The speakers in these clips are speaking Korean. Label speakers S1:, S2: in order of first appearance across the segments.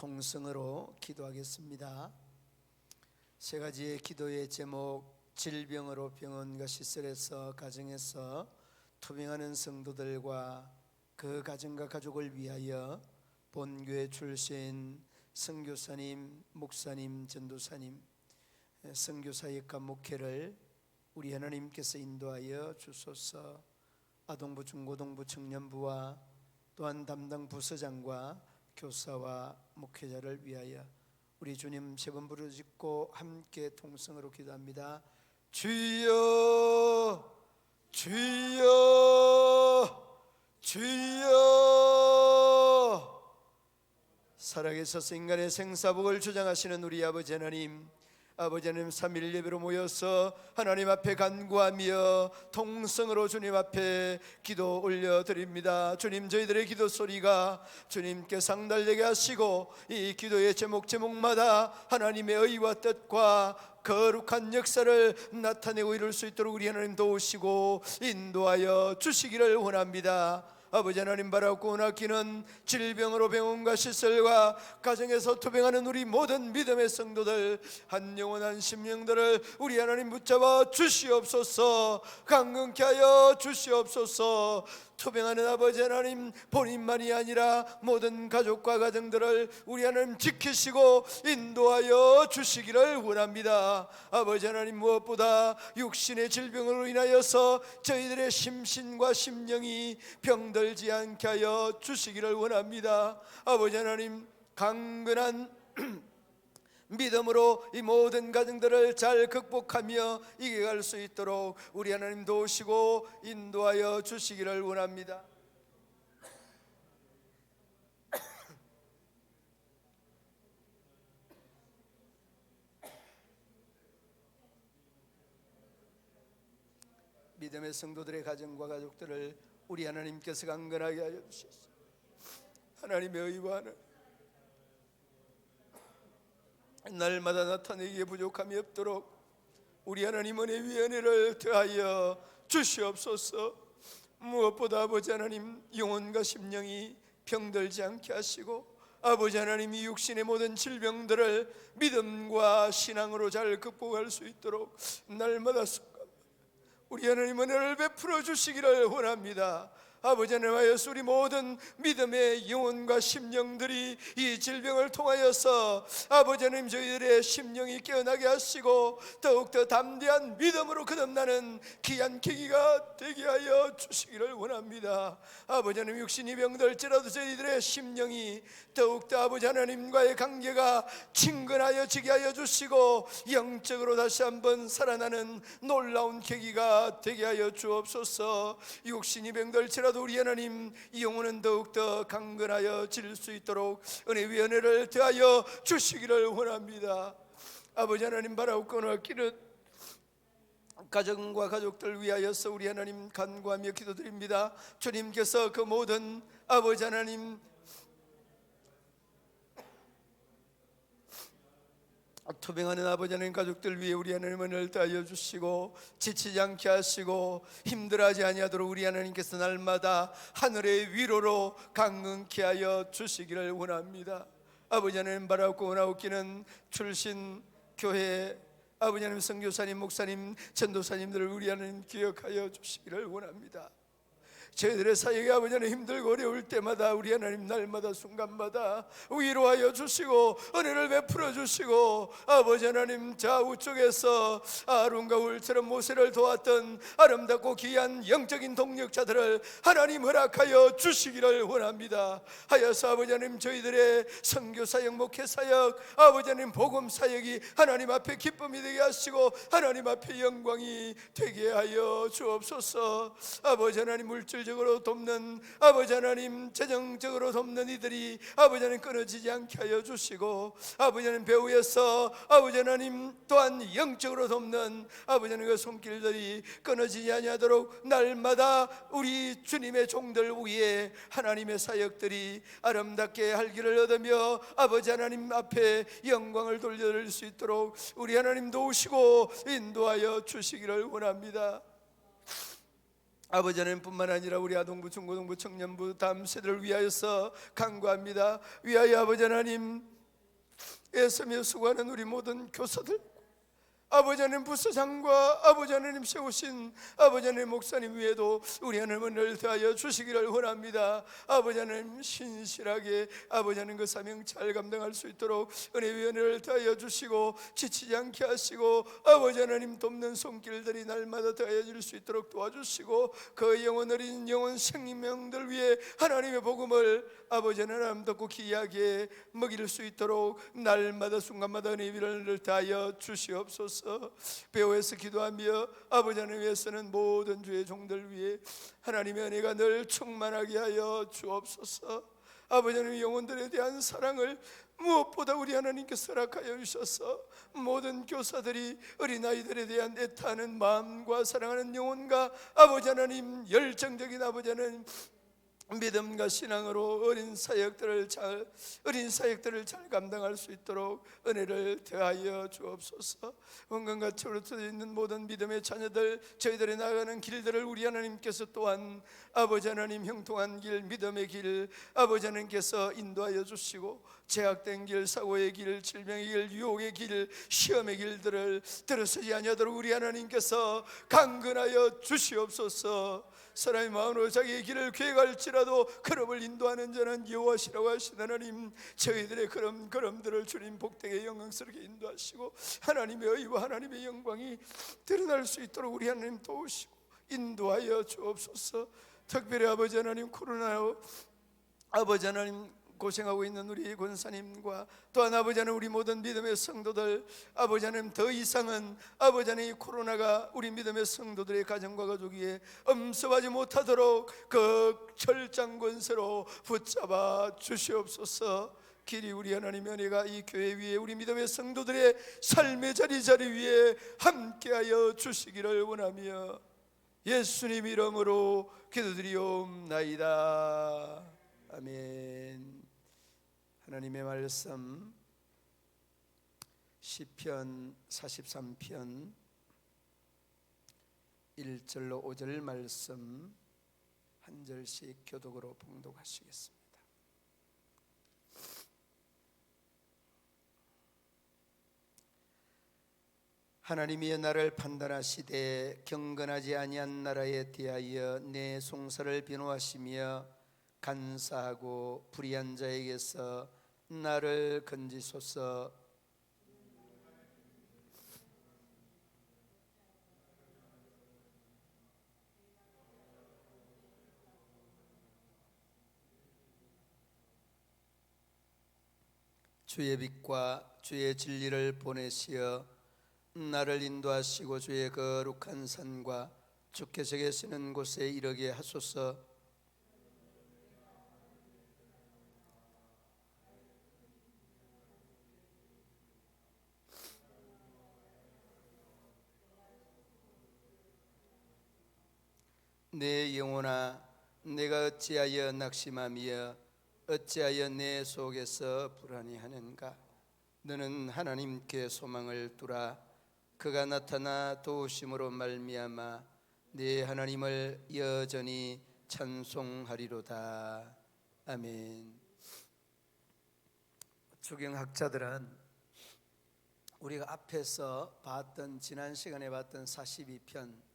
S1: 통성으로 기도하겠습니다. 세 가지의 기도의 제목: 질병으로 병원과 시설에서 가정에서 투병하는 성도들과 그 가정과 가족을 위하여 본교회 출신 선교사님, 목사님, 전도사님, 선교사역과 목회를 우리 하나님께서 인도하여 주소서. 아동부, 중고등부, 청년부와 또한 담당 부서장과 교사와 목회자를 위하여 우리 주님 세 번 부르짖고 함께 통성으로 기도합니다. 주여, 주여, 주여. 살아계셔서 인간의 생사복을 주장하시는 우리 아버지 하나님, 아버지 하나님, 3일 예배로 모여서 하나님 앞에 간구하며 통성으로 주님 앞에 기도 올려드립니다. 주님, 저희들의 기도 소리가 주님께 상달되게 하시고 이 기도의 제목마다 하나님의 의와 뜻과 거룩한 역사를 나타내고 이룰 수 있도록 우리 하나님 도우시고 인도하여 주시기를 원합니다. 아버지 하나님, 바라고 원하기는 질병으로 병원과 시설과 가정에서 투병하는 우리 모든 믿음의 성도들, 한 영혼 한 심령들을 우리 하나님 붙잡아 주시옵소서. 강건케 하여 주시옵소서. 투병하는 아버지 하나님, 본인만이 아니라 모든 가족과 가정들을 우리 하나님 지키시고 인도하여 주시기를 원합니다. 아버지 하나님, 무엇보다 육신의 질병으로 인하여서 저희들의 심신과 심령이 병들지 않게 하여 주시기를 원합니다. 아버지 하나님, 강건한 믿음으로 이 모든 가정들을 잘 극복하며 이겨갈 수 있도록 우리 하나님 도우시고 인도하여 주시기를 원합니다. 믿음의 성도들의 가정과 가족들을 우리 하나님께서 강건하게 하여 주시옵소서. 하나님의 의와 하나님, 날마다 나타내기에 부족함이 없도록 우리 하나님 은혜 위에 은혜를 더하여 주시옵소서. 무엇보다 아버지 하나님, 영혼과 심령이 병들지 않게 하시고 아버지 하나님, 이 육신의 모든 질병들을 믿음과 신앙으로 잘 극복할 수 있도록 날마다 우리 하나님 은혜를 베풀어 주시기를 원합니다. 아버지 하나님, 하여서 우리 모든 믿음의 영혼과 심령들이 이 질병을 통하여서 아버지 하나님, 저희들의 심령이 깨어나게 하시고 더욱더 담대한 믿음으로 거듭나는 귀한 계기가 되게 하여 주시기를 원합니다. 아버지 하나님, 육신이 병들지라도 저희들의 심령이 더욱더 아버지 하나님과의 관계가 친근하여지게 하여 주시고 영적으로 다시 한번 살아나는 놀라운 계기가 되게 하여 주옵소서. 육신이 병들지라도 우리 하나님, 이 영혼은 더욱더 강건하여 질 수 있도록 은혜 위에 은혜를 더하여 주시기를 원합니다. 아버지 하나님, 바라옵고 원하기는 가정과 가족들 위하여서 우리 하나님 간구하며 기도드립니다. 주님께서 그 모든 아버지 하나님 투병하는 아버지 하나님 가족들 위해 우리 하나님 은혜를 더하여 주시고 지치지 않게 하시고 힘들어하지 아니하도록 우리 하나님께서 날마다 하늘의 위로로 강건케 하여 주시기를 원합니다. 아버지 하나님, 바라옵고 원하옵기는 출신 교회 아버지 하나님, 선교사님, 목사님, 전도사님들을 우리 하나님 기억하여 주시기를 원합니다. 저희들의 사역이 아버지 하나님 힘들고 어려울 때마다 우리 하나님 날마다 순간마다 위로하여 주시고 은혜를 베풀어 주시고 아버지 하나님, 좌우쪽에서 아론과 울처럼 모세를 도왔던 아름답고 귀한 영적인 동력자들을 하나님 허락하여 주시기를 원합니다. 하여서 아버지 하나님, 저희들의 선교사역, 목회사역, 아버지 하나님 복음사역이 하나님 앞에 기쁨이 되게 하시고 하나님 앞에 영광이 되게 하여 주옵소서. 아버지 하나님, 물질적으로 돕는 아버지 하나님, 재정적으로 돕는 이들이 아버지 하나님 끊어지지 않게 하여 주시고 아버지 하나님, 배후에서 아버지 하나님 또한 영적으로 돕는 아버지 하나님 그 손길들이 끊어지지 아니하도록 날마다 우리 주님의 종들 위에 하나님의 사역들이 아름답게 할 길을 얻으며 아버지 하나님 앞에 영광을 돌려드릴 수 있도록 우리 하나님 도우시고 인도하여 주시기를 원합니다. 아버지 하나님뿐만 아니라 우리 아동부, 중고등부, 청년부 다음 세대를 위하여서 간구합니다. 위하여 아버지 하나님, 애쓰며 수고하는 우리 모든 교사들, 아버지 하나님 부서장과 아버지 하나님 세우신 아버지 하나님 목사님 위에도 우리 하나님을 대하여 주시기를 원합니다. 아버지 하나님 신실하게 아버지 하나님 그 사명 잘 감당할 수 있도록 은혜위원회를 대하여 주시고 지치지 않게 하시고 아버지 하나님 돕는 손길들이 날마다 더해질 수 있도록 도와주시고 그 영혼 어린 영혼 생명들 위해 하나님의 복음을 아버지 하나님 덮고 귀하게 먹일 수 있도록 날마다 순간마다 은혜위원회를 대하여 주시옵소서. 배우에서 기도하며 아버지 하나님 위해서는 모든 주의 종들 위해 하나님의 은혜가 늘 충만하게 하여 주옵소서. 아버지 하나님 영혼들에 대한 사랑을 무엇보다 우리 하나님께서 허락하여 주셔서 모든 교사들이 어린아이들에 대한 애타는 마음과 사랑하는 영혼과 아버지 하나님 열정적인 아버지 하나님 믿음과 신앙으로 어린 사역들을 잘 감당할 수 있도록 은혜를 더하여 주옵소서. 원광같이 흩어져 있는 모든 믿음의 자녀들, 저희들이 나가는 길들을 우리 하나님께서 또한 아버지 하나님 형통한 길, 믿음의 길 아버지 하나님께서 인도하여 주시고 제약된 길, 사고의 길, 질병의 길, 유혹의 길, 시험의 길들을 들어서지 아니하도록 우리 하나님께서 강건하여 주시옵소서. 사람의 마음으로 자기의 길을 계획할지라도 걸음을 인도하는 자는 여호와시라고 하신 하나님, 저희들의 걸음들을 주님 복되게 영광스럽게 인도하시고 하나님의 의와 하나님의 영광이 드러날 수 있도록 우리 하나님 도우시고 인도하여 주옵소서. 특별히 아버지 하나님 코로나로 아버지 하나님 고생하고 있는 우리 권사님과 또한 아버지 하나님 우리 모든 믿음의 성도들, 아버지 하나님 더 이상은 아버지 하나님 이 코로나가 우리 믿음의 성도들의 가정과 가족 위에 엄습하지 못하도록 그 철장 권세로 붙잡아 주시옵소서. 길이 우리 하나님의 은혜가 이 교회 위에 우리 믿음의 성도들의 삶의 자리 위에 함께하여 주시기를 원하며 예수님 이름으로 기도드리옵나이다. 아멘. 하나님의 말씀 시편 43편 1절로 5절 말씀 한 절씩 교독으로 봉독하시겠습니다. 하나님이 나를 판단하시되 경건하지 아니한 나라에 대하여 내 송사를 변호하시며 간사하고 불의한 자에게서 나를 건지소서. 주의 빛과 주의 진리를 보내시어 나를 인도하시고 주의 거룩한 산과 주께서 계시는 곳에 이르게 하소서. 내 영혼아, 내가 어찌하여 낙심하며 어찌하여 내 속에서 불안해하는가? 너는 하나님께 소망을 두라. 그가 나타나 도우심으로 말미암아 네 하나님을 여전히 찬송하리로다. 아멘. 주경학자들은 우리가 앞에서 봤던 지난 시간에 봤던 42편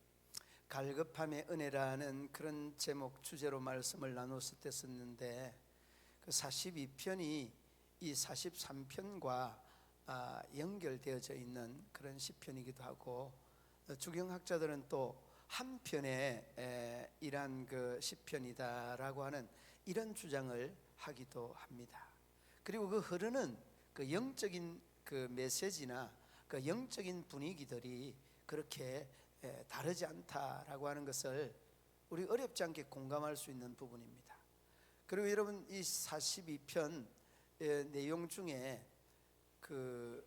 S1: 갈급함의 은혜라는 그런 제목 주제로 말씀을 나눴을 때 썼는데 그 42편이 이 43편과 연결되어져 있는 그런 시편이기도 하고 주경학자들은 또 한 편의 이란 그 시편이다라고 하는 이런 주장을 하기도 합니다. 그리고 그 흐르는 그 영적인 그 메시지나 그 영적인 분위기들이 그렇게 다르지 않다라고 하는 것을 우리 어렵지 않게 공감할 수 있는 부분입니다. 그리고 여러분 이 42편 내용 중에 그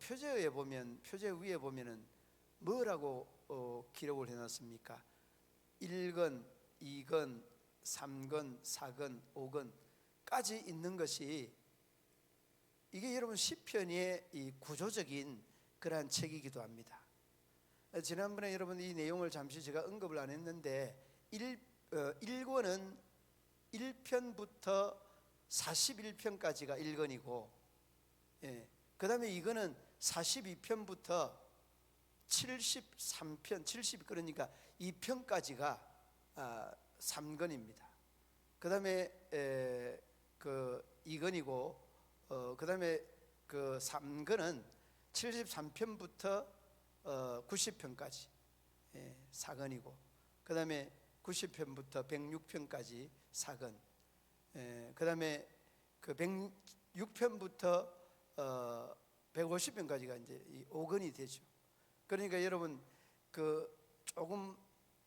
S1: 표제 위에 보면은 뭐라고 기록을 해놨습니까? 1권, 2권, 3권, 4권, 5권까지 있는 것이 이게 여러분 시편의 이 구조적인 그러한 책이기도 합니다. 지난번에 여러분 이 내용을 잠시 제가 언급을 안 했는데 1권은 1편부터 41편까지가 1권이고 그 다음에 이거는 42편부터 73편, 70 그러니까 2편까지가 3권입니다. 그 다음에 그 2권이고, 그 다음에 그 3권은 73편부터 90편까지 4권이고, 그 다음에 90편부터 106편까지 4권, 그 다음에 그 106편부터 150편까지가 이제 5권이 되죠. 그러니까 여러분 그 조금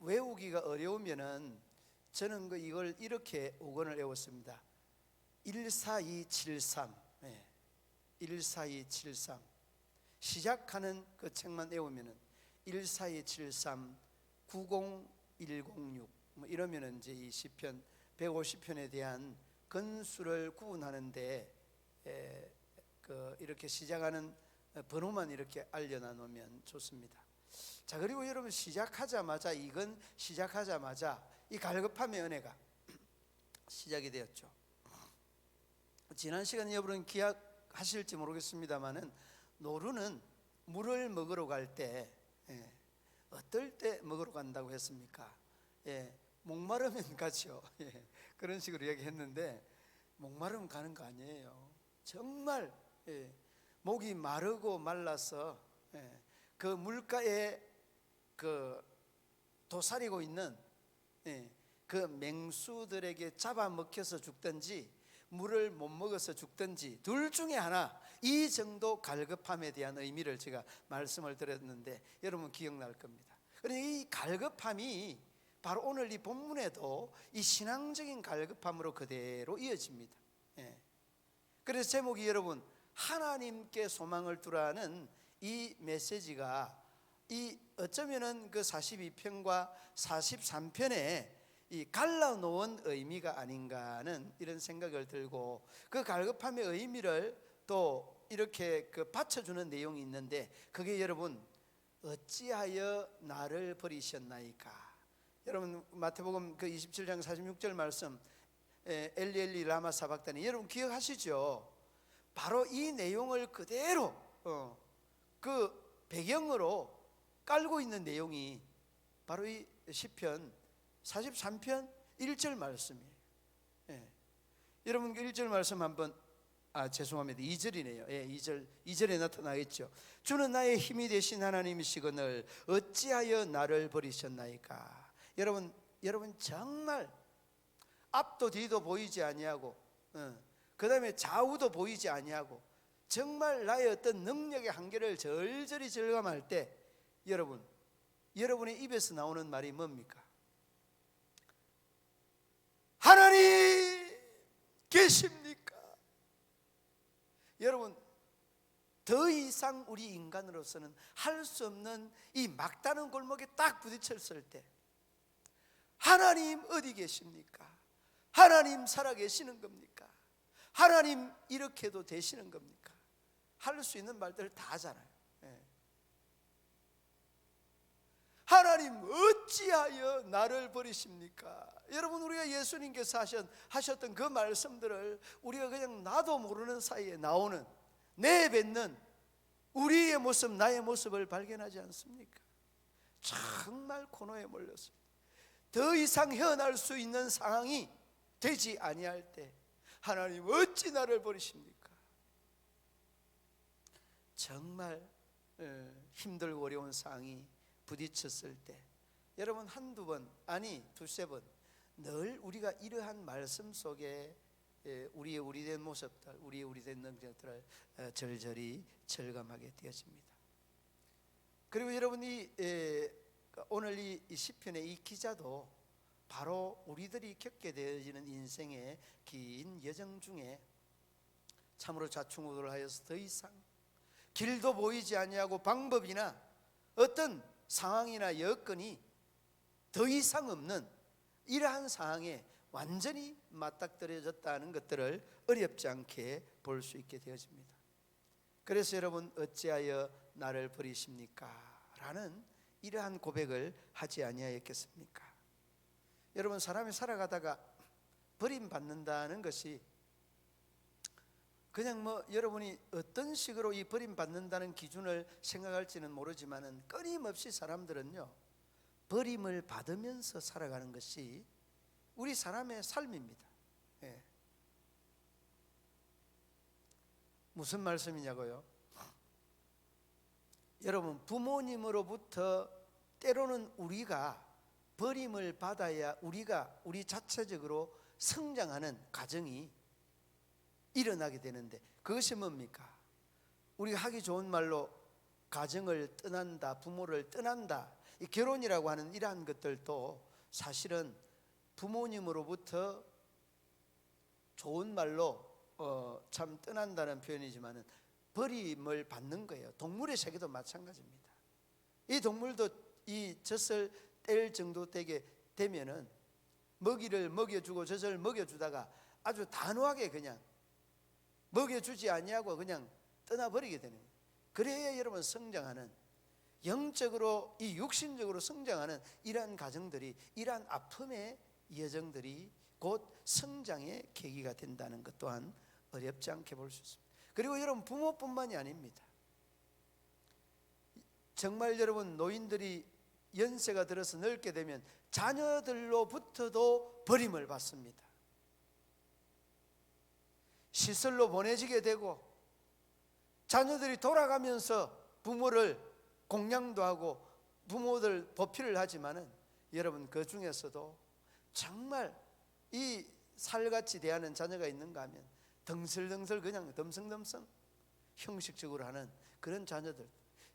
S1: 외우기가 어려우면은 저는 이걸 이렇게 5권을 외웠습니다. 14273, 14273 시작하는 그 책만 외우면은 14273, 90106 뭐 이러면은 이제 이 시편 150편에 대한 건수를 구분하는데 그 이렇게 시작하는 번호만 이렇게 알려놔 놓으면 좋습니다. 자, 그리고 여러분 시작하자마자 이 갈급함의 은혜가 시작이 되었죠. 지난 시간에 여러분 기억하실지 모르겠습니다만은 노루는 물을 먹으러 갈 때 어떨 때 먹으러 간다고 했습니까? 목마르면 가죠. 그런 식으로 이야기했는데 목마르면 가는 거 아니에요. 정말 목이 마르고 말라서 그 물가에 그 도사리고 있는 그 맹수들에게 잡아먹혀서 죽든지 물을 못 먹어서 죽든지 둘 중에 하나, 이 정도 갈급함에 대한 의미를 제가 말씀을 드렸는데 여러분 기억날 겁니다. 그러니 이 갈급함이 바로 오늘 이 본문에도 이 신앙적인 갈급함으로 그대로 이어집니다. 그래서 제목이 여러분 하나님께 소망을 두라는 이 메시지가 이 어쩌면은 그 42편과 43편에 이 갈라놓은 의미가 아닌가 하는 이런 생각을 들고, 그 갈급함의 의미를 또 이렇게 그 받쳐주는 내용이 있는데, 그게 여러분 어찌하여 나를 버리셨나이까. 여러분 마태복음 그 27장 46절 말씀, 엘리 엘리 라마 사박다니, 여러분 기억하시죠? 바로 이 내용을 그대로 그 배경으로 깔고 있는 내용이 바로 이 시편 43편 1절 말씀이에요. 여러분 1절 말씀 한번, 죄송합니다, 2절이네요. 2절에 나타나겠죠. 주는 나의 힘이 되신 하나님이시거늘 어찌하여 나를 버리셨나이까. 여러분 정말 앞도 뒤도 보이지 아니하고, 그 다음에 좌우도 보이지 아니하고, 정말 나의 어떤 능력의 한계를 절절히 절감할 때 여러분의 입에서 나오는 말이 뭡니까? 하나님 계십니까? 여러분 더 이상 우리 인간으로서는 할 수 없는 이 막다른 골목에 딱 부딪혔을 때 하나님 어디 계십니까? 하나님 살아계시는 겁니까? 하나님 이렇게도 되시는 겁니까? 할 수 있는 말들 다 하잖아요. 하나님 어찌하여 나를 버리십니까? 여러분 우리가 예수님께서 하셨던 그 말씀들을 우리가 그냥 나도 모르는 사이에 나오는, 내뱉는 우리의 모습, 나의 모습을 발견하지 않습니까? 정말 고노에 몰렸습니다. 더 이상 헤어날 수 있는 상황이 되지 아니할 때 하나님 어찌 나를 버리십니까? 정말 힘들고 어려운 상황이 부딪혔을 때 여러분 한두 번, 아니 두세 번 늘 우리가 이러한 말씀 속에 우리의 우리된 모습들, 우리의 우리된 능력들을 절절히 절감하게 되어집니다. 그리고 여러분이 오늘 이 시편의 이 기자도 바로 우리들이 겪게 되어지는 인생의 긴 여정 중에 참으로 좌충우돌을 하여서 더 이상 길도 보이지 아니하고 방법이나 어떤 상황이나 여건이 더 이상 없는 이러한 상황에 완전히 맞닥뜨려졌다는 것들을 어렵지 않게 볼 수 있게 되어집니다. 그래서 여러분 어찌하여 나를 버리십니까? 라는 이러한 고백을 하지 아니하였겠습니까? 여러분 사람이 살아가다가 버림받는다는 것이 그냥 뭐 여러분이 어떤 식으로 이 버림받는다는 기준을 생각할지는 모르지만은 끊임없이 사람들은요, 버림을 받으면서 살아가는 것이 우리 사람의 삶입니다. 예. 무슨 말씀이냐고요? 여러분, 부모님으로부터 때로는 우리가 버림을 받아야 우리 자체적으로 성장하는 과정이 일어나게 되는데, 그것이 뭡니까? 우리가 하기 좋은 말로 가정을 떠난다, 부모를 떠난다, 이 결혼이라고 하는 이러한 것들도 사실은 부모님으로부터 좋은 말로 참 떠난다는 표현이지만은 버림을 받는 거예요. 동물의 세계도 마찬가지입니다. 이 동물도 이 젖을 뗄 정도 되면은 먹이를 먹여주고 젖을 먹여주다가 아주 단호하게 그냥 먹여주지 아니하고 그냥 떠나버리게 되는 거예요. 그래야 여러분 성장하는, 영적으로 이 육신적으로 성장하는 이러한 가정들이, 이러한 아픔의 여정들이 곧 성장의 계기가 된다는 것 또한 어렵지 않게 볼 수 있습니다. 그리고 여러분, 부모뿐만이 아닙니다. 정말 여러분, 노인들이 연세가 들어서 늙게 되면 자녀들로부터도 버림을 받습니다. 시설로 보내지게 되고, 자녀들이 돌아가면서 부모를 공양도 하고 부모들 보필을 하지만은 여러분, 그 중에서도 정말 이 살같이 대하는 자녀가 있는가 하면 덩슬덩슬 그냥 덤성덤성 형식적으로 하는 그런 자녀들,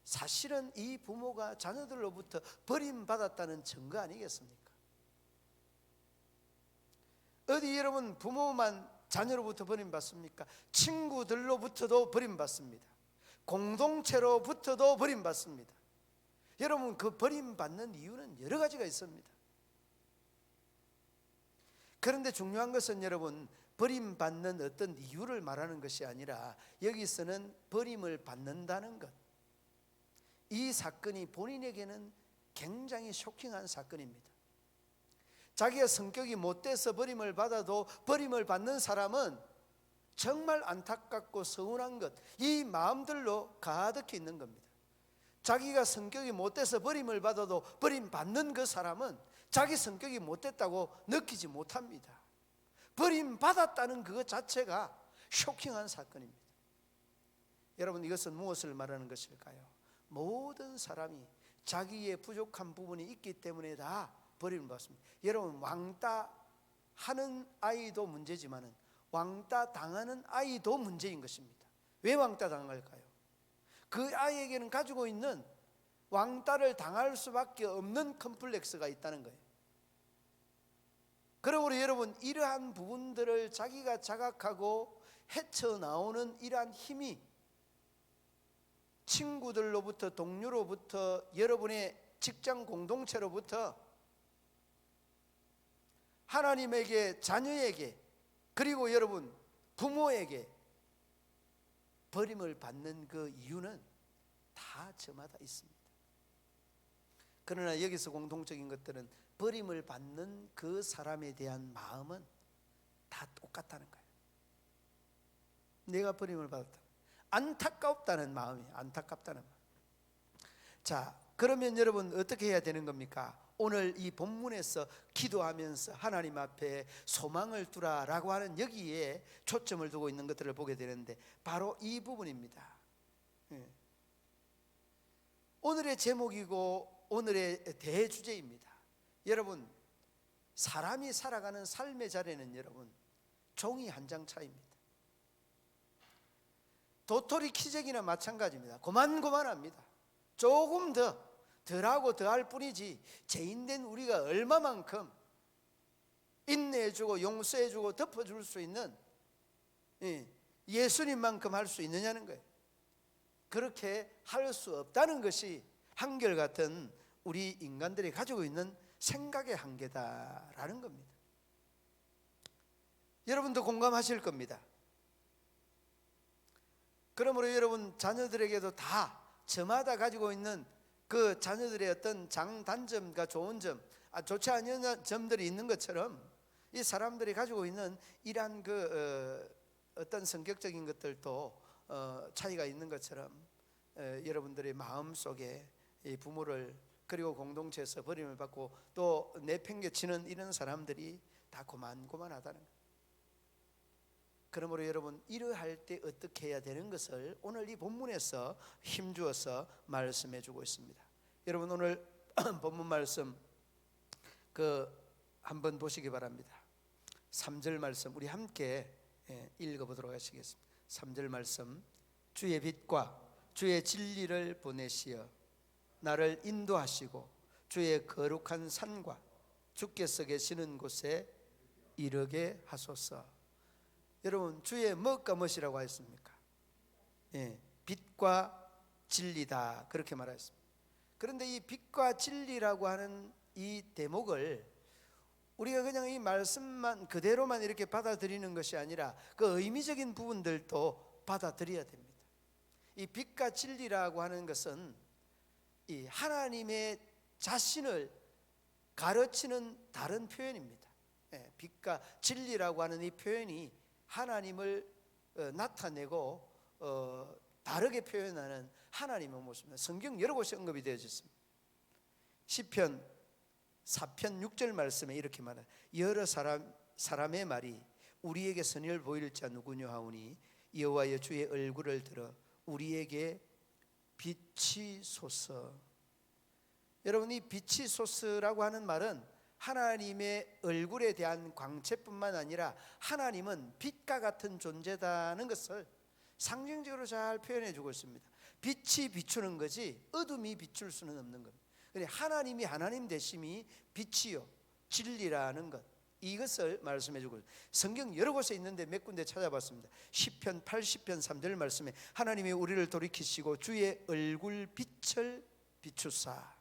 S1: 사실은 이 부모가 자녀들로부터 버림받았다는 증거 아니겠습니까? 어디 여러분 부모만 자녀로부터 버림받습니까? 친구들로부터도 버림받습니다. 공동체로부터도 버림받습니다. 여러분, 그 버림받는 이유는 여러 가지가 있습니다. 그런데 중요한 것은 여러분, 버림받는 어떤 이유를 말하는 것이 아니라 여기서는 버림을 받는다는 것, 이 사건이 본인에게는 굉장히 쇼킹한 사건입니다. 자기가 성격이 못돼서 버림을 받아도 버림을 받는 사람은 정말 안타깝고 서운한 것, 이 마음들로 가득히 있는 겁니다. 자기가 성격이 못돼서 버림을 받아도 버림받는 그 사람은 자기 성격이 못됐다고 느끼지 못합니다. 버림받았다는 그것 자체가 쇼킹한 사건입니다. 여러분, 이것은 무엇을 말하는 것일까요? 모든 사람이 자기의 부족한 부분이 있기 때문에 다 버림을 받습니다. 여러분, 왕따 하는 아이도 문제지만은 왕따 당하는 아이도 문제인 것입니다. 왜 왕따 당할까요? 그 아이에게는 가지고 있는 왕따를 당할 수밖에 없는 컴플렉스가 있다는 거예요. 그러므로 여러분, 이러한 부분들을 자기가 자각하고 헤쳐나오는 이러한 힘이 친구들로부터, 동료로부터, 여러분의 직장 공동체로부터, 하나님에게, 자녀에게, 그리고 여러분 부모에게 버림을 받는 그 이유는 다 저마다 있습니다. 그러나 여기서 공통적인 것들은 버림을 받는 그 사람에 대한 마음은 다 똑같다는 거예요. 내가 버림을 받았다, 안타깝다는 마음이, 안타깝다는 마음. 자, 그러면 여러분 어떻게 해야 되는 겁니까? 오늘 이 본문에서 기도하면서 하나님 앞에 소망을 두라라고 하는 여기에 초점을 두고 있는 것들을 보게 되는데, 바로 이 부분입니다. 오늘의 제목이고 오늘의 대주제입니다. 여러분, 사람이 살아가는 삶의 자리는 여러분 종이 한 장 차이입니다. 도토리 키재기나 마찬가지입니다. 고만고만합니다. 조금 덜하고 더할 뿐이지 죄인된 우리가 얼마만큼 인내해주고 용서해주고 덮어줄 수 있는 예수님만큼 할 수 있느냐는 거예요. 그렇게 할 수 없다는 것이 한결같은 우리 인간들이 가지고 있는 생각의 한계다라는 겁니다. 여러분도 공감하실 겁니다. 그러므로 여러분 자녀들에게도 다 저마다 가지고 있는 그 자녀들의 어떤 장단점과 좋은 점, 좋지 않은 점들이 있는 것처럼 이 사람들이 가지고 있는 이러한 그 어떤 성격적인 것들도 차이가 있는 것처럼 여러분들의 마음 속에 이 부모를 그리고 공동체에서 버림을 받고 또 내팽개치는 이런 사람들이 다 고만고만하다는 거예요. 그러므로 여러분, 이러할 때 어떻게 해야 되는 것을 오늘 이 본문에서 힘주어서 말씀해 주고 있습니다. 여러분, 오늘 본문 말씀 한번 보시기 바랍니다. 3절 말씀 우리 함께 읽어보도록 하시겠습니다. 3절 말씀, 주의 빛과 주의 진리를 보내시어 나를 인도하시고 주의 거룩한 산과 주께서 계시는 곳에 이르게 하소서. 여러분, 주의 무엇과 무엇이라고 하였습니까? 빛과 진리다, 그렇게 말하였습니다. 그런데 이 빛과 진리라고 하는 이 대목을 우리가 그냥 이 말씀만 그대로만 이렇게 받아들이는 것이 아니라 그 의미적인 부분들도 받아들여야 됩니다. 이 빛과 진리라고 하는 것은 이 하나님의 자신을 가르치는 다른 표현입니다. 빛과 진리라고 하는 이 표현이 하나님을 나타내고 다르게 표현하는 하나님의 모습입니다. 성경 여러 곳에 언급이 되어져 있습니다. 시편 4편 6절 말씀에 이렇게 말합니다. 여러 사람의 말이 우리에게 선을 보일 자 누구냐 하오니 여호와여 주의 얼굴을 들어 우리에게 비치소서. 여러분, 이 비치소서라고 하는 말은 하나님의 얼굴에 대한 광채뿐만 아니라 하나님은 빛과 같은 존재다는 것을 상징적으로 잘 표현해 주고 있습니다. 빛이 비추는 거지 어둠이 비출 수는 없는 겁니다. 하나님이 하나님 되심이 빛이요 진리라는 것, 이것을 말씀해 주고 있습니다. 성경 여러 곳에 있는데 몇 군데 찾아봤습니다. 시편 80편 3절 말씀에 하나님이 우리를 돌이키시고 주의 얼굴 빛을 비추사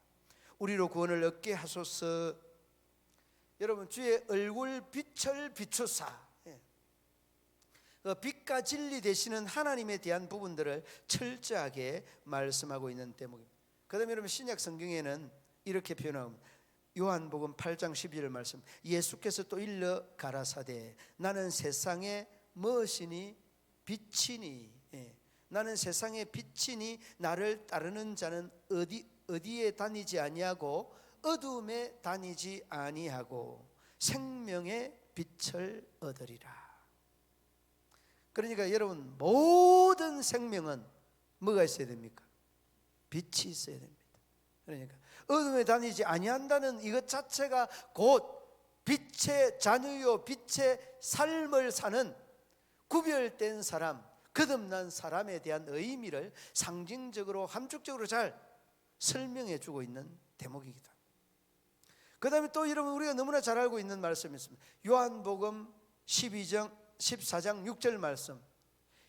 S1: 우리로 구원을 얻게 하소서. 여러분, 주의 얼굴 빛을 비추사, 빛과 진리 되시는 하나님에 대한 부분들을 철저하게 말씀하고 있는 대목입니다. 그 다음에 여러분, 신약 성경에는 이렇게 표현합니다. 요한복음 8장 12절 말씀, 예수께서 또 일러 가라사대 나는 세상의 무엇이니 빛이니, 나는 세상의 빛이니 나를 따르는 자는 어디에 다니지 아니하고 어둠에 다니지 아니하고 생명의 빛을 얻으리라. 그러니까 여러분, 모든 생명은 뭐가 있어야 됩니까? 빛이 있어야 됩니다. 그러니까 어둠에 다니지 아니한다는 이것 자체가 곧 빛의 자녀요 빛의 삶을 사는 구별된 사람, 거듭난 사람에 대한 의미를 상징적으로 함축적으로 잘 설명해 주고 있는 대목이기도 합니다. 그 다음에 또 여러분, 우리가 너무나 잘 알고 있는 말씀이 있습니다. 요한복음 14장 6절 말씀,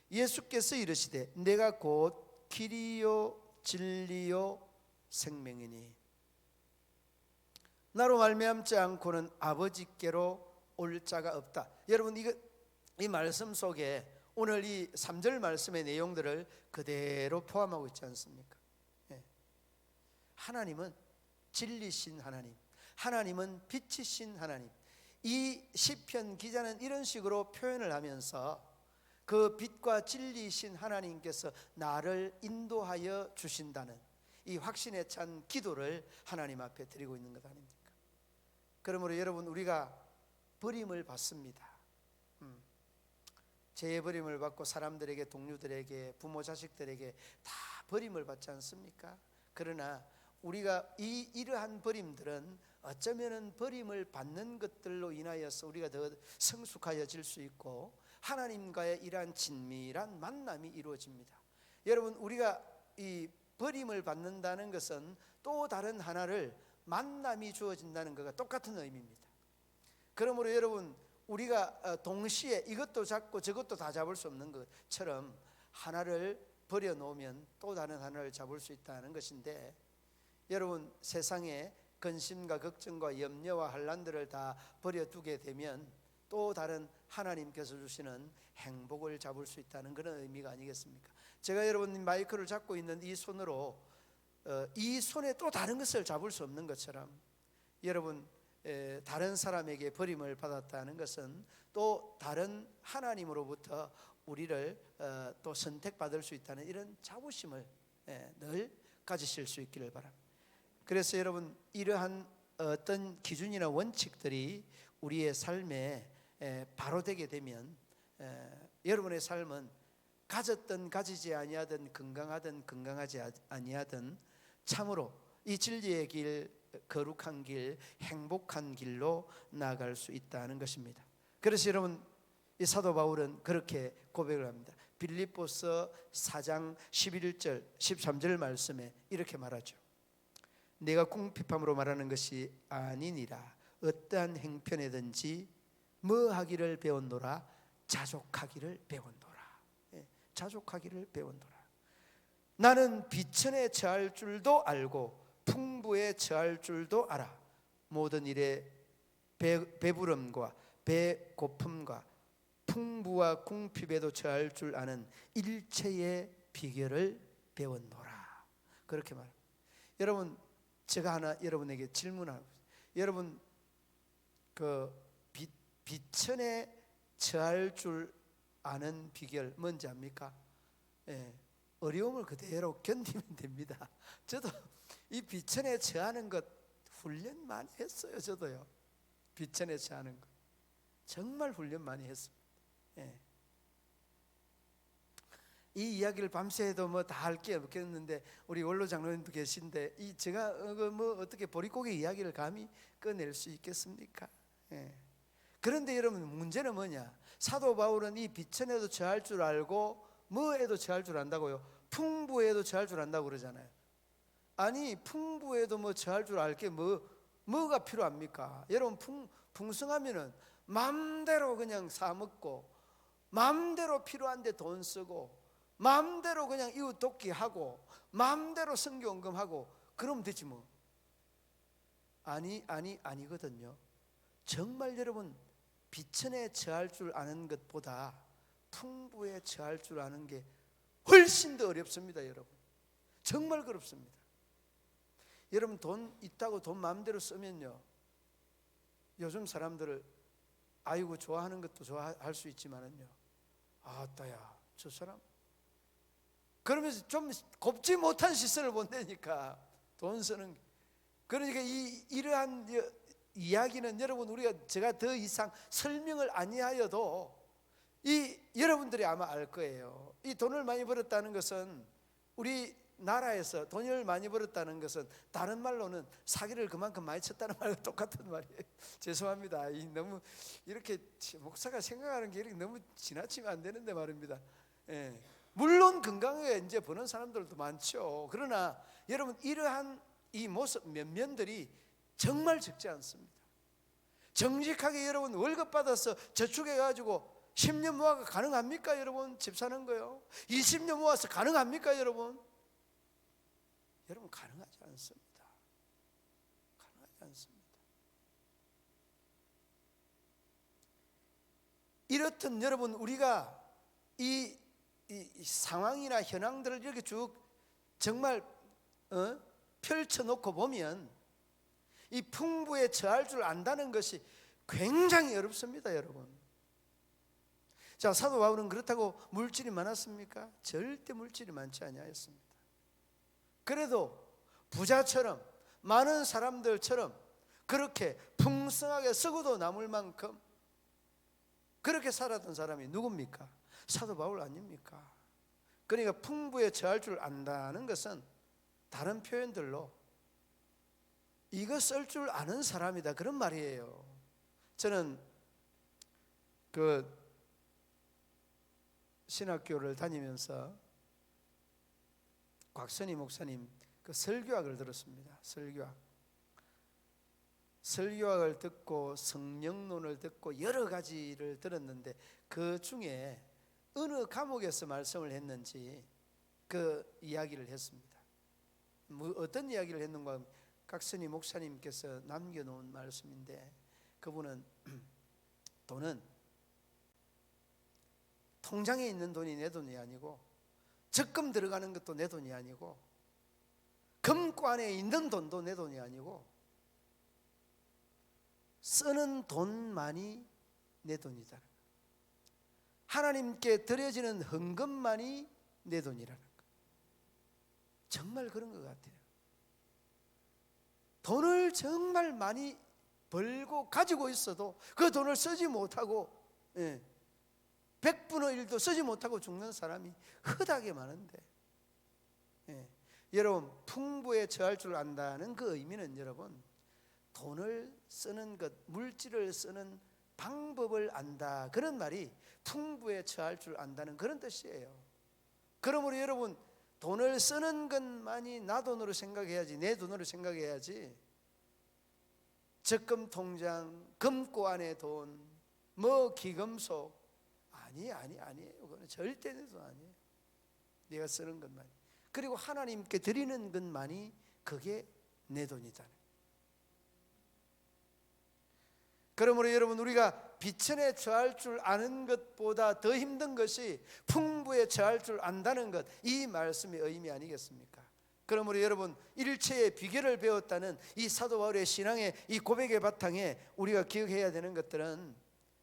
S1: 예수께서 이르시되 내가 곧 길이요 진리요 생명이니 나로 말미암지 않고는 아버지께로 올 자가 없다. 여러분, 이 말씀 속에 오늘 이 3절 말씀의 내용들을 그대로 포함하고 있지 않습니까? 하나님은 진리신 하나님, 하나님은 빛이신 하나님. 이 시편 기자는 이런 식으로 표현을 하면서 그 빛과 진리이신 하나님께서 나를 인도하여 주신다는 이 확신에 찬 기도를 하나님 앞에 드리고 있는 것 아닙니까? 그러므로 여러분, 우리가 버림을 받습니다. 재버림을 받고 사람들에게, 동료들에게, 부모 자식들에게 다 버림을 받지 않습니까? 그러나 우리가 이러한 버림들은 어쩌면은 버림을 받는 것들로 인하여서 우리가 더 성숙하여질 수 있고 하나님과의 이러한 친밀한 만남이 이루어집니다. 여러분, 우리가 이 버림을 받는다는 것은 또 다른 하나를 만남이 주어진다는 것과 똑같은 의미입니다. 그러므로 여러분, 우리가 동시에 이것도 잡고 저것도 다 잡을 수 없는 것처럼 하나를 버려놓으면 또 다른 하나를 잡을 수 있다는 것인데, 여러분, 세상에 근심과 걱정과 염려와 환난들을 다 버려두게 되면 또 다른 하나님께서 주시는 행복을 잡을 수 있다는 그런 의미가 아니겠습니까? 제가 여러분 마이크를 잡고 있는 이 손으로 이 손에 또 다른 것을 잡을 수 없는 것처럼 여러분, 다른 사람에게 버림을 받았다는 것은 또 다른 하나님으로부터 우리를 또 선택받을 수 있다는 이런 자부심을 늘 가지실 수 있기를 바랍니다. 그래서 여러분, 이러한 어떤 기준이나 원칙들이 우리의 삶에 바로 되게 되면 여러분의 삶은 가졌든 가지지 아니하든 건강하든 건강하지 아니하든 참으로 이 진리의 길, 거룩한 길, 행복한 길로 나아갈 수 있다는 것입니다. 그래서 여러분, 이 사도 바울은 그렇게 고백을 합니다. 빌립보서 4장 11절 13절 말씀에 이렇게 말하죠. 내가 궁핍함으로 말하는 것이 아니니라. 어떠한 행편에든지 뭐 하기를 배웠노라. 자족하기를 배웠노라. 자족하기를 배웠노라. 나는 비천에 처할 줄도 알고 풍부에 처할 줄도 알아. 모든 일에 배부름과 배고픔과 풍부와 궁핍에도 처할 줄 아는 일체의 비결을 배웠노라. 그렇게 말합니다. 여러분, 제가 하나 여러분에게 질문하고 있어요. 여러분, 그 비천에 처할 줄 아는 비결 뭔지 압니까? 어려움을 그대로 견디면 됩니다. 저도 이 비천에 처하는 것 훈련 많이 했어요. 저도요. 비천에 처하는 것 정말 훈련 많이 했습니다. 이 이야기를 밤새도 뭐 다 할 게 없겠는데 우리 원로 장로님도 계신데 이 제가 뭐 어떻게 보릿고개 이야기를 감히 꺼낼 수 있겠습니까? 그런데 여러분, 문제는 뭐냐? 사도 바울은 이 비천에도 처할 줄 알고 뭐에도 처할 줄 안다고요? 풍부에도 처할 줄 안다고 그러잖아요. 아니, 풍부에도 뭐 처할 줄 알 게 뭐가 필요합니까? 여러분, 풍성하면은 마음대로 그냥 사 먹고 마음대로 필요한데 돈 쓰고 마음대로 그냥 이웃 돕기 하고 마음대로 선교 헌금하고 그러면 되지 뭐. 아니거든요. 정말 여러분, 비천에 처할 줄 아는 것보다 풍부에 처할 줄 아는 게 훨씬 더 어렵습니다. 여러분, 정말 그렇습니다. 여러분, 돈 있다고 돈 마음대로 쓰면요, 요즘 사람들을 아이고 좋아하는 것도 좋아할 수 있지만은요, 아따야 저 사람 그러면서 좀 곱지 못한 시선을 본다니까 돈 쓰는. 그러니까 이러한 이야기는 여러분, 제가 더 이상 설명을 아니하여도 여러분들이 아마 알 거예요. 이 돈을 많이 벌었다는 것은, 우리 나라에서 돈을 많이 벌었다는 것은 다른 말로는 사기를 그만큼 많이 쳤다는 말과 똑같은 말이에요. 죄송합니다. 너무 이렇게 목사가 생각하는 게 이렇게 너무 지나치면 안 되는데 말입니다. 물론 건강하게 이제 버는 사람들도 많죠. 그러나 여러분, 이러한 이 모습 면면들이 정말 적지 않습니다. 정직하게 여러분 월급 받아서 저축해 가지고 10년 모아가 가능합니까? 여러분, 집 사는 거요. 20년 모아서 가능합니까? 여러분 가능하지 않습니다. 가능하지 않습니다. 이렇든 여러분, 우리가 이 상황이나 현황들을 이렇게 쭉 정말 펼쳐놓고 보면 이 풍부에 처할 줄 안다는 것이 굉장히 어렵습니다. 여러분, 자, 사도 바울은 그렇다고 물질이 많았습니까? 절대 물질이 많지 아니하였습니다. 그래도 부자처럼 많은 사람들처럼 그렇게 풍성하게 쓰고도 남을 만큼 그렇게 살았던 사람이 누굽니까? 사도 바울 아닙니까? 그러니까 풍부에 처할 줄 안다는 것은 다른 표현들로 이거 쓸 줄 아는 사람이다, 그런 말이에요. 저는 그 신학교를 다니면서 곽선희 목사님 그 설교학을 들었습니다. 설교학을 듣고 성령론을 듣고 여러 가지를 들었는데 그 중에 어느 과목에서 말씀을 했는지 그 이야기를 했습니다. 어떤 이야기를 했는가 하면 곽선희 목사님께서 남겨놓은 말씀인데, 그분은 돈은 통장에 있는 돈이 내 돈이 아니고 적금 들어가는 것도 내 돈이 아니고 금관에 있는 돈도 내 돈이 아니고 쓰는 돈만이 내 돈이다. 하나님께 드려지는 헌금만이 내 돈이라는 거. 정말 그런 것 같아요. 돈을 정말 많이 벌고 가지고 있어도 그 돈을 쓰지 못하고 100분의 1도 쓰지 못하고 죽는 사람이 흔하게 많은데, 여러분 풍부에 처할 줄 안다는 그 의미는 여러분 돈을 쓰는 것, 물질을 쓰는 방법을 안다, 그런 말이 풍부에 처할 줄 안다는 그런 뜻이에요. 그러므로 여러분 돈을 쓰는 것만이 나 돈으로 생각해야지, 내 돈으로 생각해야지 적금 통장, 금고 안에 돈, 뭐 기금속, 아니에요. 그건 절대 내 돈 아니에요. 내가 쓰는 것만, 그리고 하나님께 드리는 것만이 그게 내 돈이다. 그러므로 여러분 우리가 비천에 처할 줄 아는 것보다 더 힘든 것이 풍부에 처할 줄 안다는 것, 이 말씀의 의미 아니겠습니까? 그러므로 여러분 일체의 비결을 배웠다는 이 사도 바울의 신앙의 이 고백의 바탕에 우리가 기억해야 되는 것들은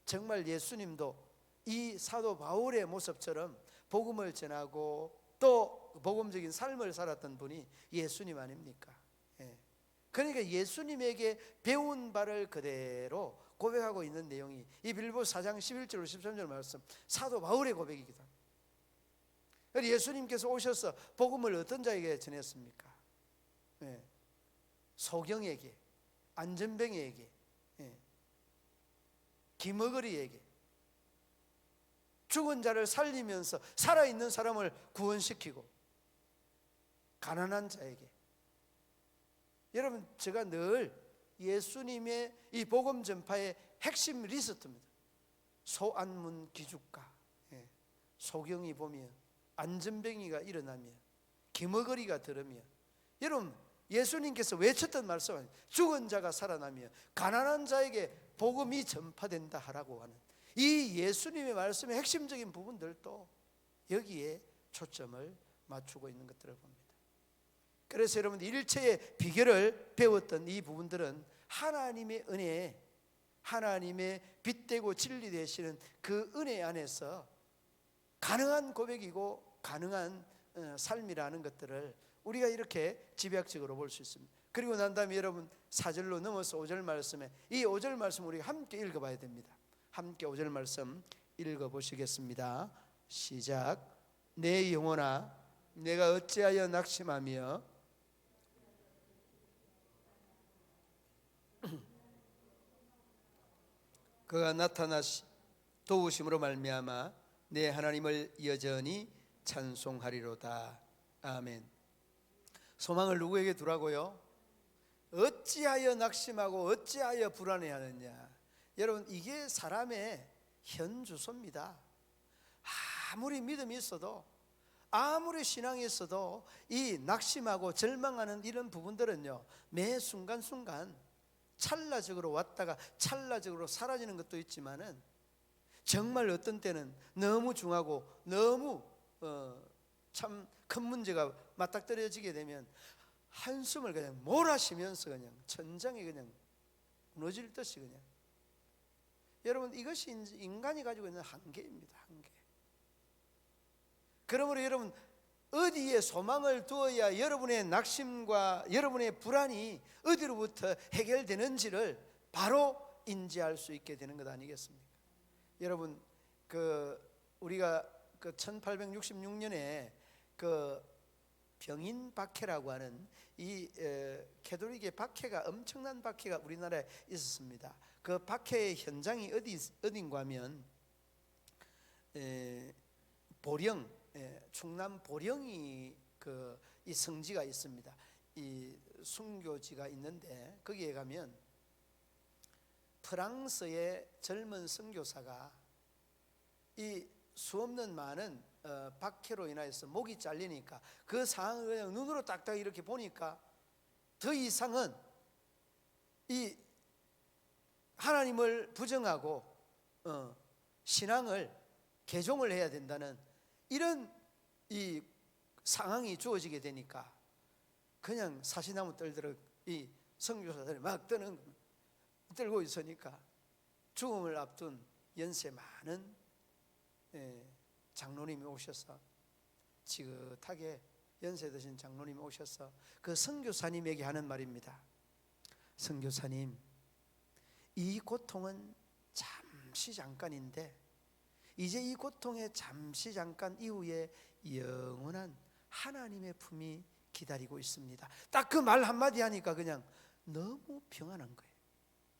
S1: 정말 예수님도 이 사도 바울의 모습처럼 복음을 전하고 또 복음적인 삶을 살았던 분이 예수님 아닙니까? 그러니까 예수님에게 배운 바를 그대로 고백하고 있는 내용이 이 빌보서 4장 11절 13절 말씀, 사도 바울의 고백이기도 합니다. 예수님께서 오셔서 복음을 어떤 자에게 전했습니까? 소경에게, 안전뱅이에게, 기머거리에게, 죽은 자를 살리면서 살아있는 사람을 구원시키고 가난한 자에게. 여러분 제가 늘 예수님의 이 복음 전파의 핵심 리스트입니다. 소안문 기죽가, 소경이 보면, 안전뱅이가 일어나며, 기머거리가 들으며. 여러분 예수님께서 외쳤던 말씀은 죽은 자가 살아나며 가난한 자에게 복음이 전파된다 하라고 하는 이 예수님의 말씀의 핵심적인 부분들도 여기에 초점을 맞추고 있는 것들을 봅니다. 그래서 여러분 일체의 비결을 배웠던 이 부분들은 하나님의 은혜, 하나님의 빛되고 진리 되시는 그 은혜 안에서 가능한 고백이고 가능한 삶이라는 것들을 우리가 이렇게 집약적으로 볼 수 있습니다. 그리고 난 다음에 여러분 4절로 넘어서 5절 말씀에, 이 5절 말씀 우리가 함께 읽어봐야 됩니다. 함께 5절 말씀 읽어보시겠습니다. 시작. 내 영혼아 내가 어찌하여 낙심하며 그가 나타나시 도우심으로 말미암아 내 하나님을 여전히 찬송하리로다. 아멘. 소망을 누구에게 두라고요? 어찌하여 낙심하고 어찌하여 불안해하느냐. 여러분 이게 사람의 현주소입니다. 아무리 믿음이 있어도, 아무리 신앙이 있어도 이 낙심하고 절망하는 이런 부분들은요 매 순간순간 찰나적으로 왔다가 찰나적으로 사라지는 것도 있지만은 정말 어떤 때는 너무 중하고 너무 참 큰 문제가 맞닥뜨려지게 되면 한숨을 그냥 몰아쉬면서 그냥 천장이 그냥 무너질 듯이 그냥. 여러분 이것이 인간이 가지고 있는 한계입니다. 한계. 그러므로 여러분 어디에 소망을 두어야 여러분의 낙심과 여러분의 불안이 어디로부터 해결되는지를 바로 인지할 수 있게 되는 것 아니겠습니까? 여러분 우리가 1866년에 병인 박해라고 하는 이 캐톨릭의 박해가, 엄청난 박해가 우리나라에 있었습니다. 그 박해의 현장이 어딘가 하면 보령, 충남 보령이 이 성지가 있습니다. 이 순교지가 있는데 거기에 가면 프랑스의 젊은 선교사가 이 수없는 많은 박해로 인하여서 목이 잘리니까 그 상황을 그냥 눈으로 딱딱 이렇게 보니까 더 이상은 이 하나님을 부정하고 신앙을 개종을 해야 된다는 이런 이 상황이 주어지게 되니까 그냥 사시나무 떨들어 이 선교사들이 막 떨고 있으니까 죽음을 앞둔 연세 많은 장로님이 오셔서, 지긋하게 연세 드신 장로님이 오셔서 그 선교사님에게 하는 말입니다. 선교사님, 이 고통은 잠시 잠깐인데 이제 이 고통의 잠시 잠깐 이후에 영원한 하나님의 품이 기다리고 있습니다. 딱 그 말 한마디 하니까 그냥 너무 평안한 거예요.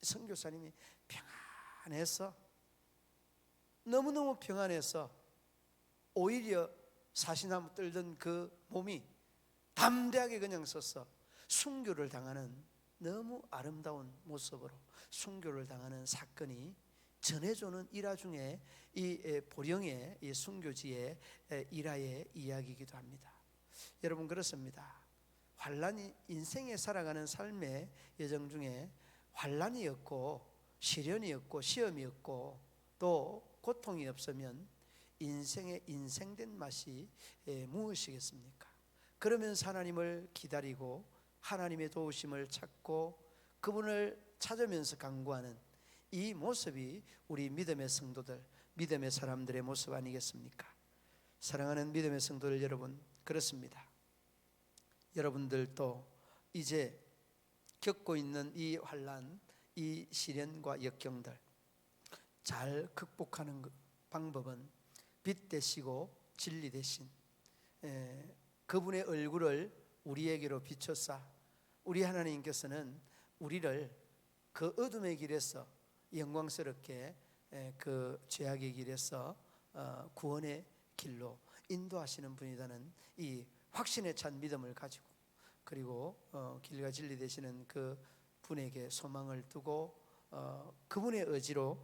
S1: 선교사님이 평안해서, 너무너무 평안해서 오히려 사시나무 떨던 그 몸이 담대하게 그냥 서서 순교를 당하는, 너무 아름다운 모습으로 순교를 당하는 사건이 전해주는 일화 중에 이 보령의 이 순교지의 일화의 이야기이기도 합니다. 여러분, 그렇습니다. 환란이, 인생에 살아가는 삶의 여정 중에 환란이었고 시련이었고 시험이었고 또 고통이 없으면 인생의 인생된 맛이 무엇이겠습니까? 그러면서 하나님을 기다리고 하나님의 도우심을 찾고 그분을 찾으면서 간구하는 이 모습이 우리 믿음의 성도들, 믿음의 사람들의 모습 아니겠습니까? 사랑하는 믿음의 성도들 여러분, 그렇습니다. 여러분들도 이제 겪고 있는 이 환난, 이 시련과 역경들 잘 극복하는 방법은 빛 되시고 진리 되신 그분의 얼굴을 우리에게로 비춰사 우리 하나님께서는 우리를 그 어둠의 길에서 영광스럽게 그 죄악의 길에서 구원의 길로 인도하시는 분이라는 이 확신에 찬 믿음을 가지고, 그리고 길과 진리 되시는 그 분에게 소망을 두고 그분의 의지로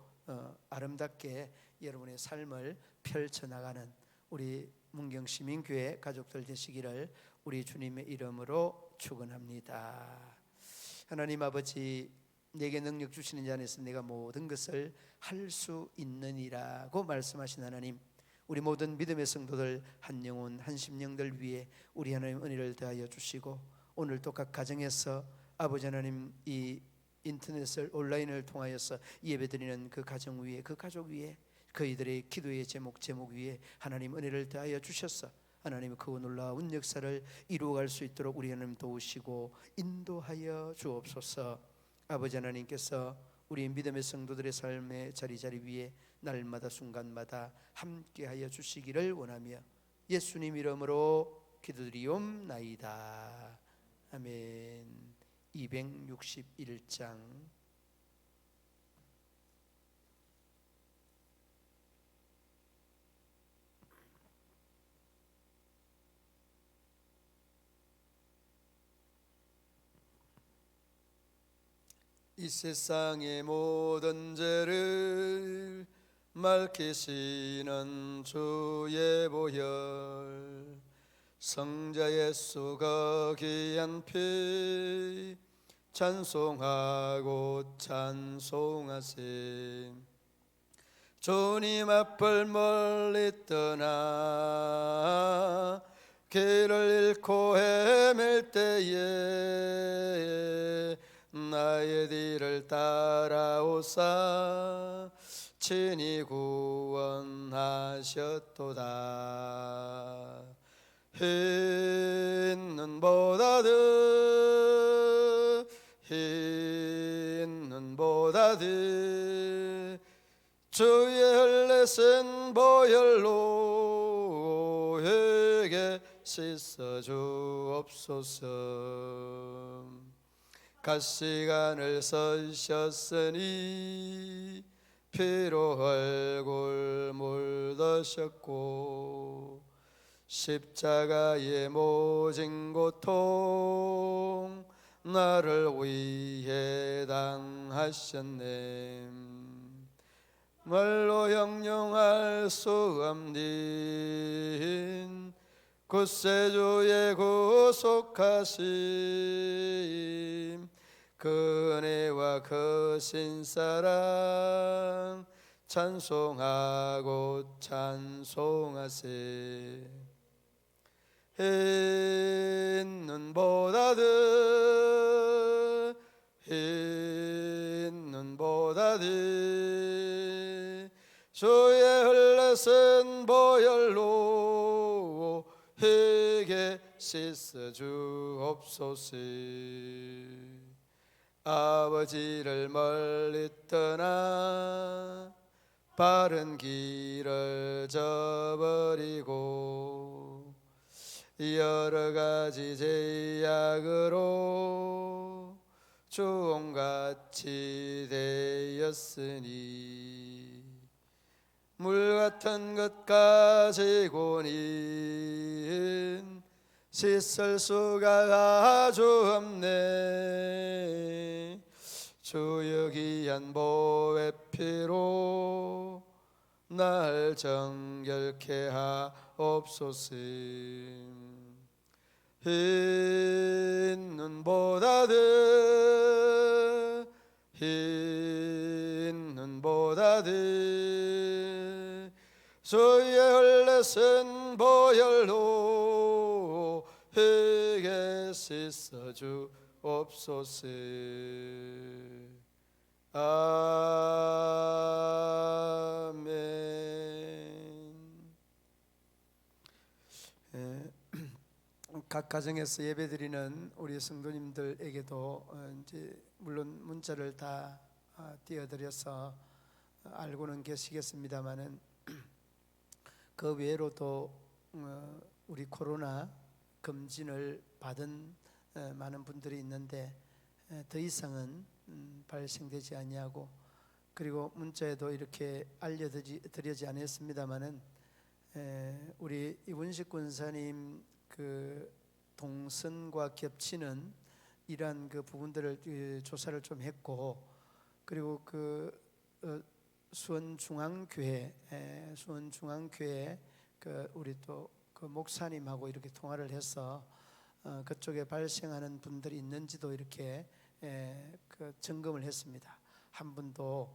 S1: 아름답게 여러분의 삶을 펼쳐나가는 우리 문경시민교회 가족들 되시기를 우리 주님의 이름으로 축원합니다. 하나님 아버지, 내게 능력 주시는 자 안에서 내가 모든 것을 할 수 있느니라고 말씀하신 하나님, 우리 모든 믿음의 성도들 한 영혼 한 심령들 위해 우리 하나님 은혜를 더하여 주시고, 오늘 또 각 가정에서 아버지 하나님 이 인터넷을 온라인을 통하여서 예배드리는 그 가정 위에, 그 가족 위에, 그이들의 기도의 제목 위에 하나님 은혜를 더하여 주셔서 하나님의 그 놀라운 역사를 이루어갈 수 있도록 우리 하나님 도우시고 인도하여 주옵소서. 아버지 하나님께서 우리 믿음의 성도들의 삶의 자리자리 위에 날마다 순간마다 함께하여 주시기를 원하며 예수님 이름으로 기도드리옵나이다. 아멘. 261장. 이 세상의 모든 죄를 맑히시는 주의 보혈, 성자 예수가 귀한 피 찬송하고 찬송하세. 주님 앞을 멀리 떠나 길을 잃고 헤맬 때에 나의 뒤를 따라오사 친히 구원하셨도다. 흰 눈보다 더 주의 흘리신 보혈로 회개 씻어 주옵소서. 갓시간을 서셨으니 피로 얼굴 물드셨고 십자가의 모진 고통 나를 위해 당하셨네. 말로 형용할 수 없는 구세주의 구속하심, 그 은혜와 그 신사랑 찬송하고 찬송하세. 흰 눈보다 더 주의 흘러 흘러선 보혈로 회개 씻어 주옵소서. 아버지를 멀리 떠나 바른 길을 저버리고 여러 가지 제약으로 종같이 되었으니 물 같은 것 가지고는 씻을 수가 아주 없네. 주여 귀한 보배 피로 날 정결케 하옵소서. 흰 눈보다드 주의 흘러선 보혈로 회개 씻어 주옵소서. 아멘. 각 가정에서 예배드리는 우리 성도님들에게도 이제 물론 문자를 다 띄워드려서 알고는 계시겠습니다만은 그 외로도 우리 코로나 검진을 받은 많은 분들이 있는데 더 이상은 발생되지 아니하고, 그리고 문자에도 이렇게 알려드리지 않았습니다만은 우리 이문식 권사님 그 동선과 겹치는 이러한 그 부분들을 조사를 좀 했고, 그리고 그 수원중앙교회 그 우리 또 그 목사님하고 이렇게 통화를 해서 그쪽에 발생하는 분들이 있는지도 이렇게 그 점검을 했습니다. 한 분도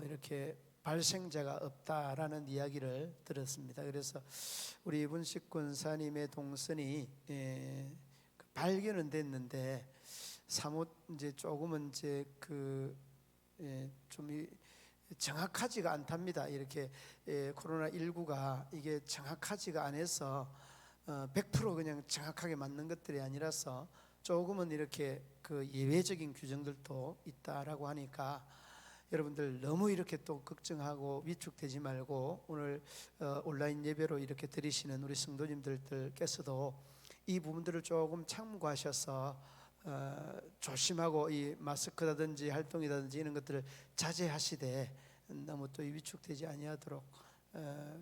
S1: 이렇게 발생자가 없다라는 이야기를 들었습니다. 그래서 우리 이문식 권사님의 동선이 발견은 됐는데 사뭇 이제 조금은 이제 그 좀 정확하지가 않답니다. 이렇게 코로나19가 이게 정확하지가 않아서 100% 그냥 정확하게 맞는 것들이 아니라서 조금은 이렇게 그 예외적인 규정들도 있다라고 하니까 여러분들 너무 이렇게 또 걱정하고 위축되지 말고 오늘 온라인 예배로 이렇게 드리시는 우리 성도님들께서도 이 부분들을 조금 참고하셔서 조심하고 이 마스크라든지 활동이라든지 이런 것들을 자제하시되 너무 또 위축되지 아니하도록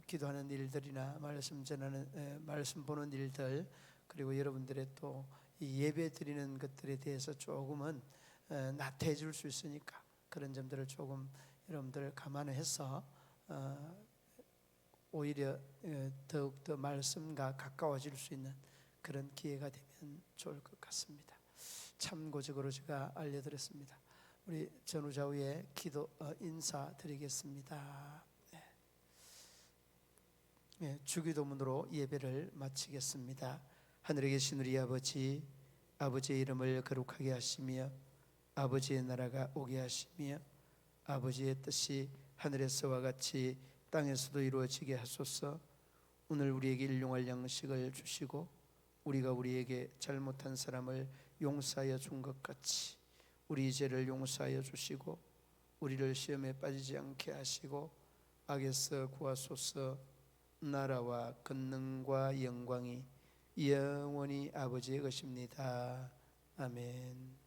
S1: 기도하는 일들이나 말씀 전하는 말씀 보는 일들, 그리고 여러분들의 또 이 예배 드리는 것들에 대해서 조금은 나태해 줄 수 있으니까 그런 점들을 조금 여러분들 감안해서 오히려 더욱더 말씀과 가까워질 수 있는 그런 기회가 되면 좋을 것 같습니다. 참고적으로 제가 알려드렸습니다. 우리 전후좌우에 기도 인사드리겠습니다. 주기도문으로 예배를 마치겠습니다. 하늘에 계신 우리 아버지, 아버지의 이름을 거룩하게 하시며 아버지의 나라가 오게 하시며 아버지의 뜻이 하늘에서와 같이 땅에서도 이루어지게 하소서. 오늘 우리에게 일용할 양식을 주시고 우리가 우리에게 잘못한 사람을 용서하여 준 것 같이 우리 죄를 용서하여 주시고 우리를 시험에 빠지지 않게 하시고 악에서 구하소서. 나라와 권능과 영광이 영원히 아버지의 것입니다. 아멘.